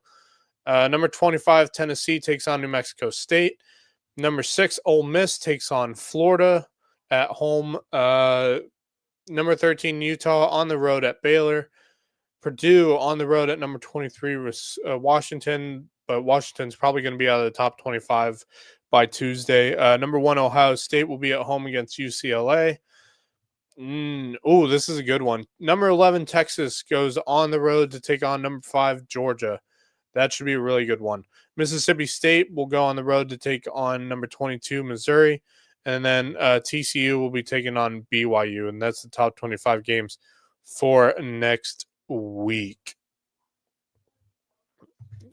Number 25, Tennessee takes on New Mexico State. Number 6, Ole Miss takes on Florida at home. Number 13, Utah on the road at Baylor. Purdue on the road at number 23, Washington, but Washington's probably going to be out of the top 25 by Tuesday. Number 1, Ohio State will be at home against UCLA. This is a good one. Number 11, Texas goes on the road to take on number 5, Georgia. That should be a really good one. Mississippi State will go on the road to take on number 22, Missouri. And then TCU will be taking on BYU. And that's the top 25 games for next week.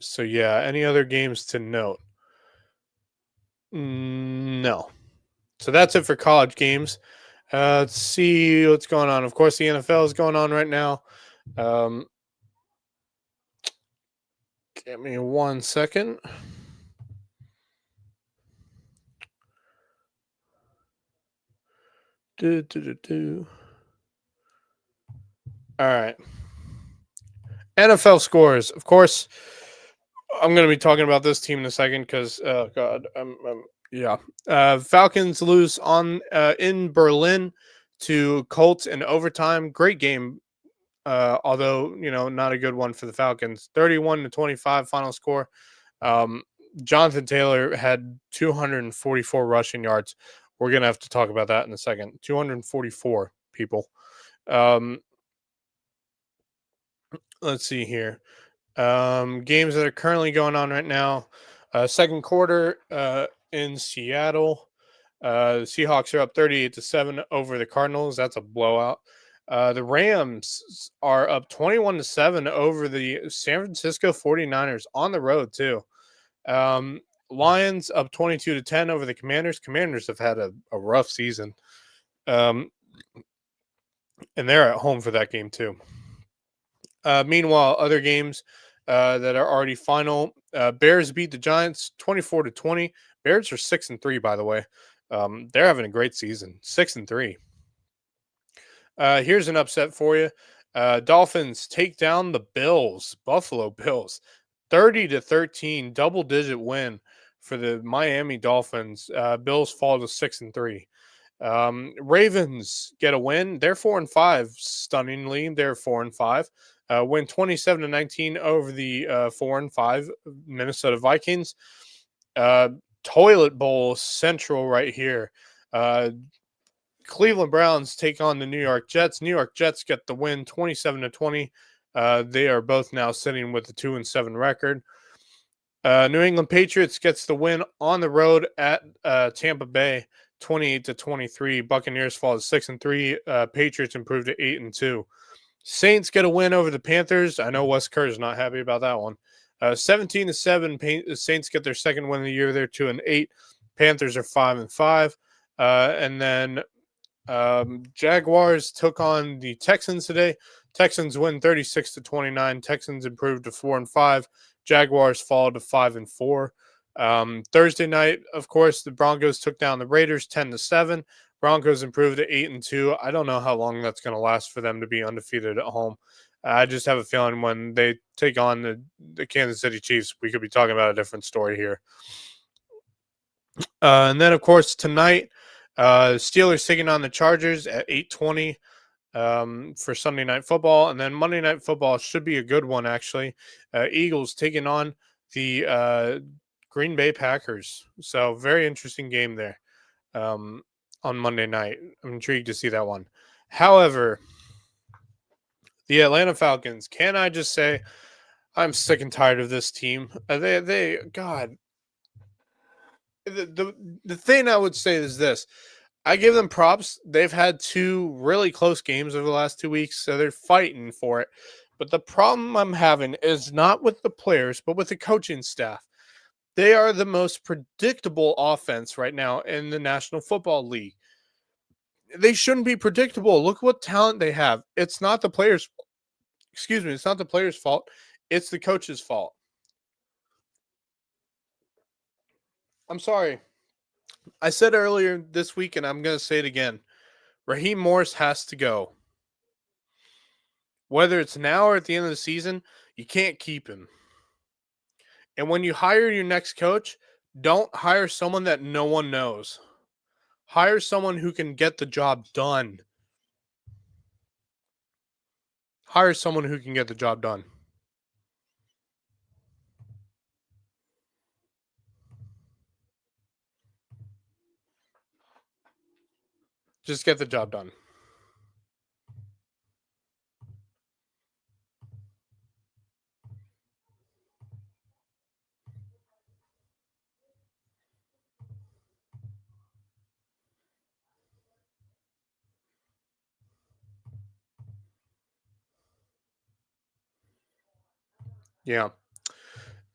So yeah, any other games to note? No. So that's it for college games. Let's see what's going on. Of course, the NFL is going on right now. Um, Give me 1 second. Do, do, do, do. All right. NFL scores. Of course, I'm going to be talking about this team in a second because, oh god, yeah. Falcons lose on in Berlin to Colts in overtime. Great game, although not a good one for the Falcons. 31-25 final score. Um, Jonathan Taylor had 244 rushing yards. We're gonna have to talk about that in a second. 244 people. Um, let's see here. Games that are currently going on right now. Second quarter in Seattle. The Seahawks are up 38-7 over the Cardinals. That's a blowout. The Rams are up 21-7 over the San Francisco 49ers on the road, too. Um, Lions up 22-10 over the Commanders. Commanders have had a rough season. Um, and they're at home for that game, too. Meanwhile, other games that are already final. Bears beat the Giants 24-20. Bears are 6-3, by the way. They're having a great season. 6-3. Here's an upset for you. Dolphins take down the Bills, Buffalo Bills, 30-13, double-digit win for the Miami Dolphins. Bills fall to 6-3. Ravens get a win. They're 4-5. Stunningly, they're 4-5. Win 27-19 over the 4-5 Minnesota Vikings. Toilet Bowl Central right here. Cleveland Browns take on the New York Jets. New York Jets get the win 27-20. They are both now sitting with a 2-7 record. New England Patriots gets the win on the road at Tampa Bay 28-23. Buccaneers fall to 6-3. Patriots improve to 8-2. Saints get a win over the Panthers. I know Wes Kerr is not happy about that one. 17-7. Saints get their second win of the year. They're 2-8. Panthers are 5-5. And then Jaguars took on the Texans today. Texans win 36-29. Texans improved to 4-5. Jaguars fall to 5-4. Thursday night, of course, the Broncos took down the Raiders 10-7. Broncos improved to 8-2. I don't know how long that's going to last for them to be undefeated at home. I just have a feeling when they take on the Kansas City Chiefs, we could be talking about a different story here. And then, of course, tonight, Steelers taking on the Chargers at 8:20 for Sunday Night Football. And then Monday Night Football should be a good one, actually. Eagles taking on the Green Bay Packers. So very interesting game there on Monday night. I'm intrigued to see that one. However, the Atlanta Falcons, can I just say, I'm sick and tired of this team. God, the thing I would say is this. I give them props. They've had two really close games over the last 2 weeks, so they're fighting for it. But the problem I'm having is not with the players, but with the coaching staff. They are the most predictable offense right now in the National Football League. They shouldn't be predictable. Look what talent they have. It's not the players. Excuse me. It's not the players' fault. It's the coach's fault. I'm sorry. I said earlier this week, and I'm going to say it again. Raheem Morris has to go. Whether it's now or at the end of the season, you can't keep him. And when you hire your next coach, don't hire someone that no one knows. Hire someone who can get the job done. Hire someone who can get the job done. Just get the job done. Yeah.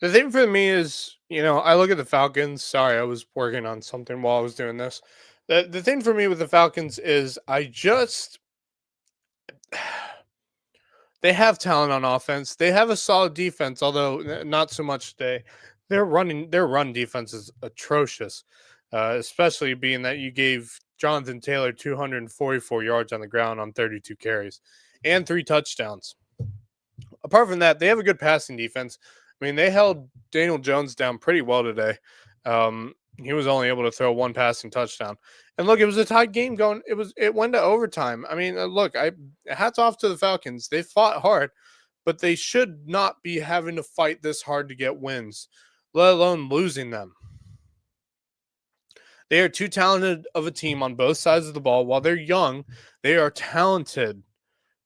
The thing for me is, I look at the Falcons. Sorry, I was working on something while I was doing this. The thing for me with the Falcons is I just they have talent on offense. They have a solid defense, although not so much today. Their run defense is atrocious, especially being that you gave Jonathan Taylor 244 yards on the ground on 32 carries and 3 touchdowns. Apart from that, they have a good passing defense. I mean, they held Daniel Jones down pretty well today. He was only able to throw one passing touchdown. And look, it was a tied game going. It went to overtime. I mean, look, I hats off to the Falcons. They fought hard, but they should not be having to fight this hard to get wins, let alone losing them. They are too talented of a team on both sides of the ball. While they're young, they are talented,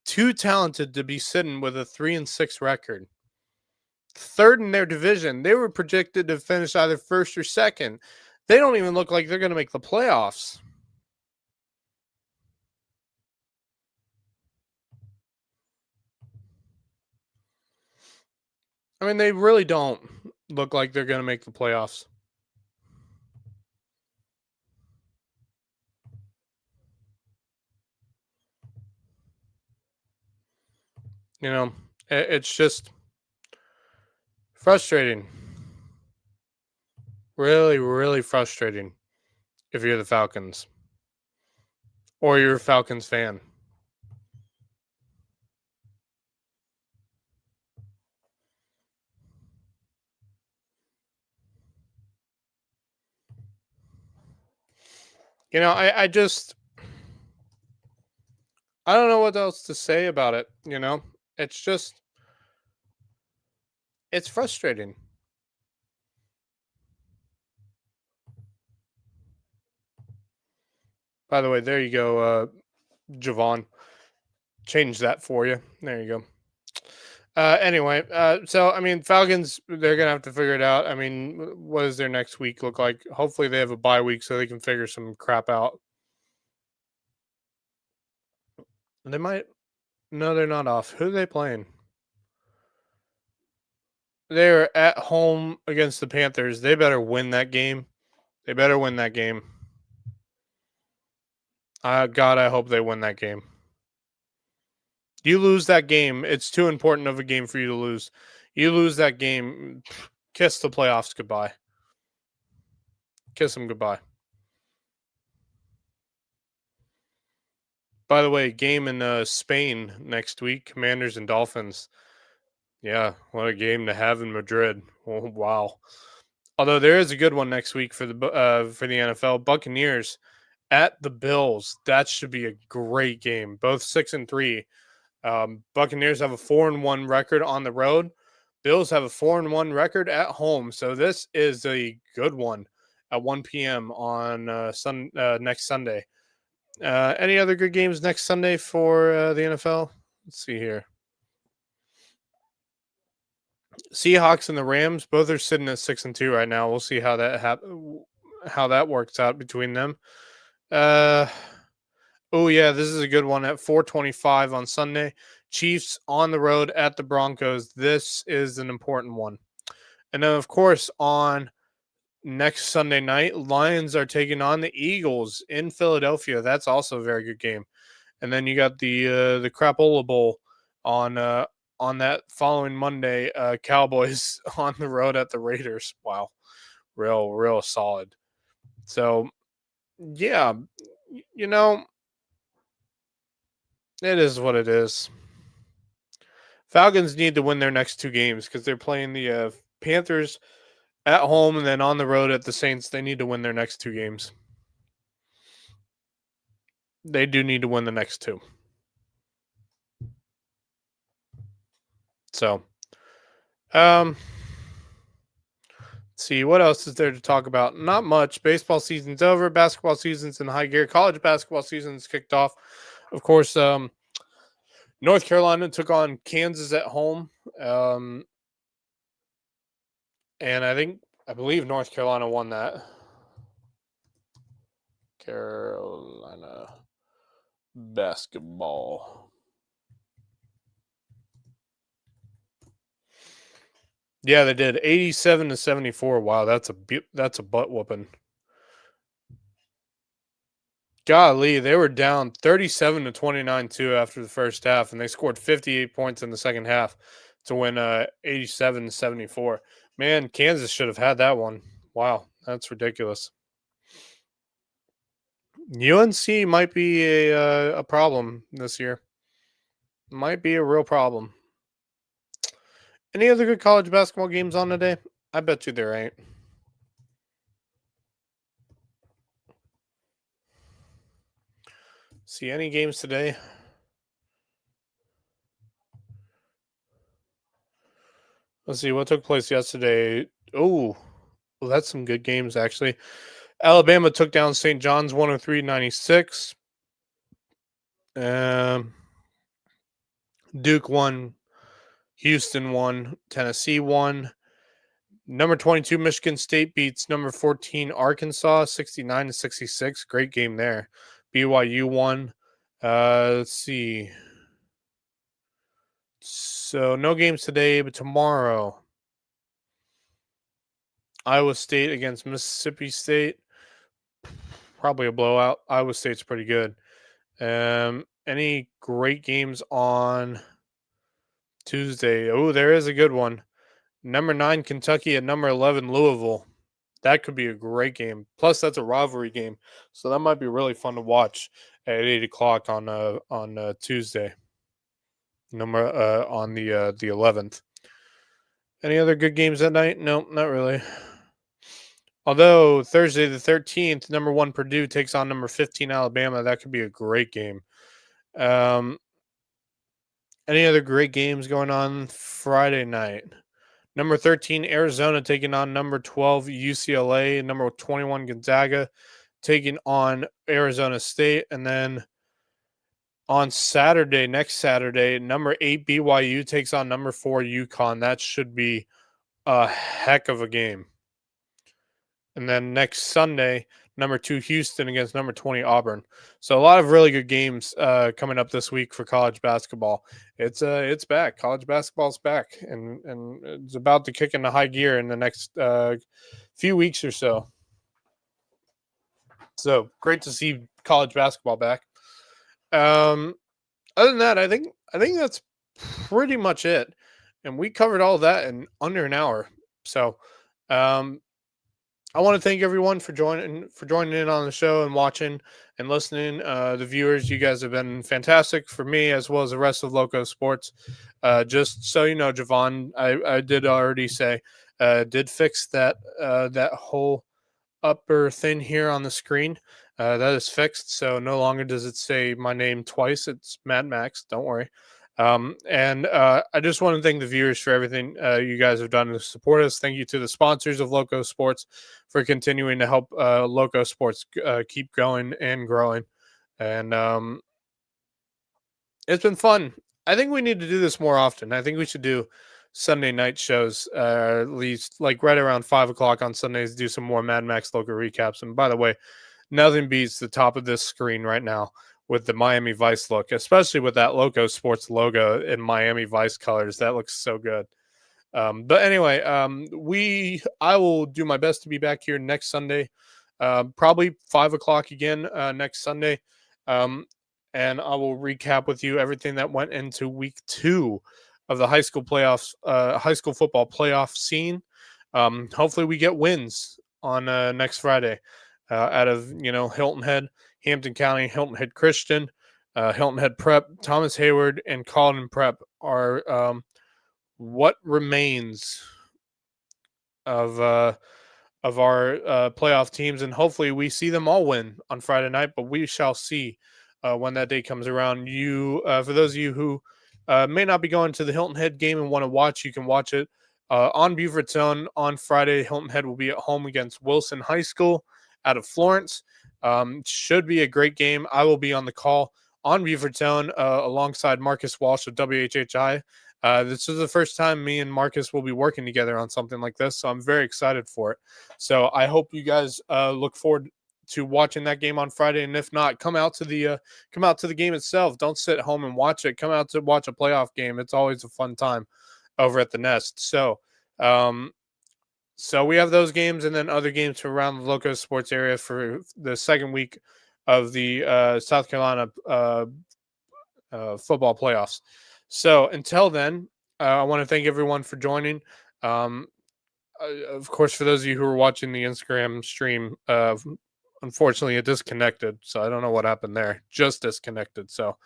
too talented to be sitting with a 3-6 record. Third in their division. They were projected to finish either first or second. They don't even look like they're going to make the playoffs. I mean, they really don't look like they're going to make the playoffs. It's just frustrating. Really, really frustrating if you're the Falcons or you're a Falcons fan. I just I don't know what else to say about it. It's just it's frustrating. By the way, there you go, Javon. Change that for you. There you go. Anyway, so I mean, Falcons, they're gonna have to figure it out. I mean, what does their next week look like? Hopefully, they have a bye week so they can figure some crap out. They might. No, they're not off. Who are they playing? They're at home against the Panthers. They better win that game. They better win that game. God, I hope they win that game. You lose that game, it's too important of a game for you to lose. You lose that game, kiss the playoffs goodbye. Kiss them goodbye. By the way, game in Spain next week, Commanders and Dolphins. Yeah, what a game to have in Madrid. Oh, wow. Although there is a good one next week for the NFL, Buccaneers at the Bills. That should be a great game. Both 6-3. Buccaneers have a 4-1 record on the road. Bills have a 4-1 record at home. So this is a good one at 1 p.m. on next Sunday. Any other good games next Sunday for the NFL? Let's see here. Seahawks and the Rams both are sitting at 6-2 right now. We'll see how that works out between them. Oh yeah, this is a good one at 4:25 on Sunday. Chiefs on the road at the Broncos. This is an important one. And then of course on next Sunday night, Lions are taking on the Eagles in Philadelphia. That's also a very good game. And then you got the Crapola Bowl on that following Monday. Cowboys on the road at the Raiders. Wow, real solid. So yeah, it is what it is. Falcons need to win their next 2 games because they're playing the Panthers at home and then on the road at the Saints. They need to win their next 2 games. They do need to win the next 2. So, let's see what else is there to talk about. Not much. Baseball season's over. Basketball season's in high gear. College basketball season's kicked off. Of course, North Carolina took on Kansas at home, and I believe North Carolina won that. Carolina basketball. Yeah, they did 87-74. Wow, that's a butt whooping. Golly, they were down 37-29 too after the first half, and they scored 58 points in the second half to win 87-74. Man, Kansas should have had that one. Wow, that's ridiculous. UNC might be a problem this year. Might be a real problem. Any other good college basketball games on today? I bet you there ain't. See any games today? Let's see what took place yesterday. Oh, well, that's some good games actually. Alabama took down St. John's 103-96. Um, Duke won. Houston won. Tennessee won. Number 22 Michigan State beats number 14 Arkansas 69-66. Great game there. BYU won. Let's see. So no games today, but tomorrow Iowa State against Mississippi State. Probably a blowout. Iowa State's pretty good. Any great games on Tuesday? Oh, there is a good one. Number 9 Kentucky and number 11 Louisville. That could be a great game. Plus, that's a rivalry game, so that might be really fun to watch at 8 o'clock on Tuesday. On the 11th. Any other good games that night? No, not really. Although Thursday the 13th, number 1 Purdue takes on number 15 Alabama. That could be a great game. Any other great games going on Friday night? Number 13 Arizona taking on number 12 UCLA, number 21 Gonzaga taking on Arizona State, and then on Saturday, next Saturday, number 8 BYU takes on number 4 UConn. That should be a heck of a game. And then next Sunday, number 2 Houston against number 20 Auburn. So a lot of really good games coming up this week for college basketball. It's back. College basketball's back, and it's about to kick into high gear in the next few weeks or so. So great to see college basketball back. Other than that, I think that's pretty much it, and we covered all that in under an hour. So I want to thank everyone for joining in on the show and watching and listening. The viewers, you guys have been fantastic for me as well as the rest of Loco Sports. Just so you know, Javon, I did already say, did fix that whole upper thing here on the screen. That is fixed, so no longer does it say my name twice. It's Mad Max. Don't worry. And I just want to thank the viewers for everything you guys have done to support us. Thank you to the sponsors of Loco Sports for continuing to help Loco Sports keep going and growing. And it's been fun. I think we need to do this more often. I think we should do Sunday night shows, at least like right around 5 o'clock on Sundays, do some more Mad Max Lowco recaps. And by the way, nothing beats the top of this screen right now with the Miami Vice look, especially with that Loco Sports logo in Miami Vice colors. That looks so good. But anyway, I will do my best to be back here next Sunday, probably 5 o'clock again next Sunday, and I will recap with you everything that went into week 2 of the high school playoffs, high school football playoff scene. Hopefully, we get wins on next Friday out of Hilton Head, Hampton County, Hilton Head Christian, Hilton Head Prep, Thomas Hayward, and Colin Prep are what remains of our playoff teams, and hopefully we see them all win on Friday night. But we shall see when that day comes around. For those of you who may not be going to the Hilton Head game and want to watch, you can watch it on Beaufort's Own on Friday. Hilton Head will be at home against Wilson High School out of Florence. Should be a great game. I will be on the call on Beaufort's Own alongside Marcus Walsh of WHHI. This is the first time me and Marcus will be working together on something like this, so I'm very excited for it. So I hope you guys look forward to watching that game on Friday, and if not, come out to the game itself. Don't sit home and watch it. Come out to watch a playoff game. It's always a fun time over at the Nest. So So we have those games and then other games from around the local sports area for the second week of the South Carolina football playoffs. So until then, I want to thank everyone for joining. Um, of course, for those of you who are watching the Instagram stream, unfortunately, it disconnected. So I don't know what happened there. Just disconnected. So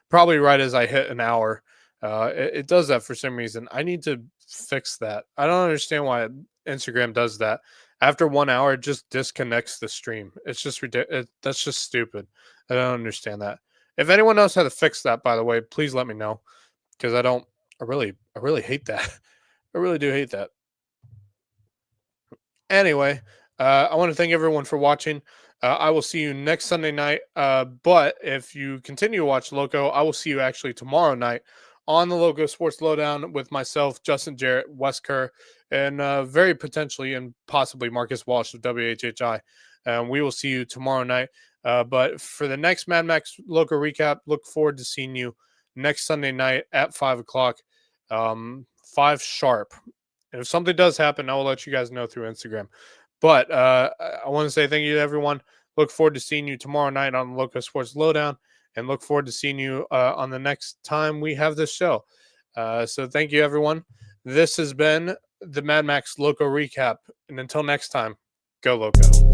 probably right as I hit an hour, it does that for some reason. I need to fix that. I don't understand why Instagram does that. After 1 hour, it just disconnects the stream. It's just ridiculous. That's just stupid. I don't understand that. If anyone knows how to fix that, by the way, please let me know because I don't. I really hate that. I really do hate that. Anyway, I want to thank everyone for watching. I will see you next Sunday night. But if you continue to watch Loco, I will see you actually tomorrow night on the Loco Sports Lowdown with myself, Justin Jarrett, Wes Kerr, and very potentially and possibly Marcus Walsh of WHHI. We will see you tomorrow night. But for the next Mad Max Loco recap, look forward to seeing you next Sunday night at 5 o'clock, 5 sharp. And if something does happen, I will let you guys know through Instagram. But I want to say thank you to everyone. Look forward to seeing you tomorrow night on the Loco Sports Lowdown, and look forward to seeing you on the next time we have this show. So thank you, everyone. This has been the Mad Max Loco Recap. And until next time, go Loco.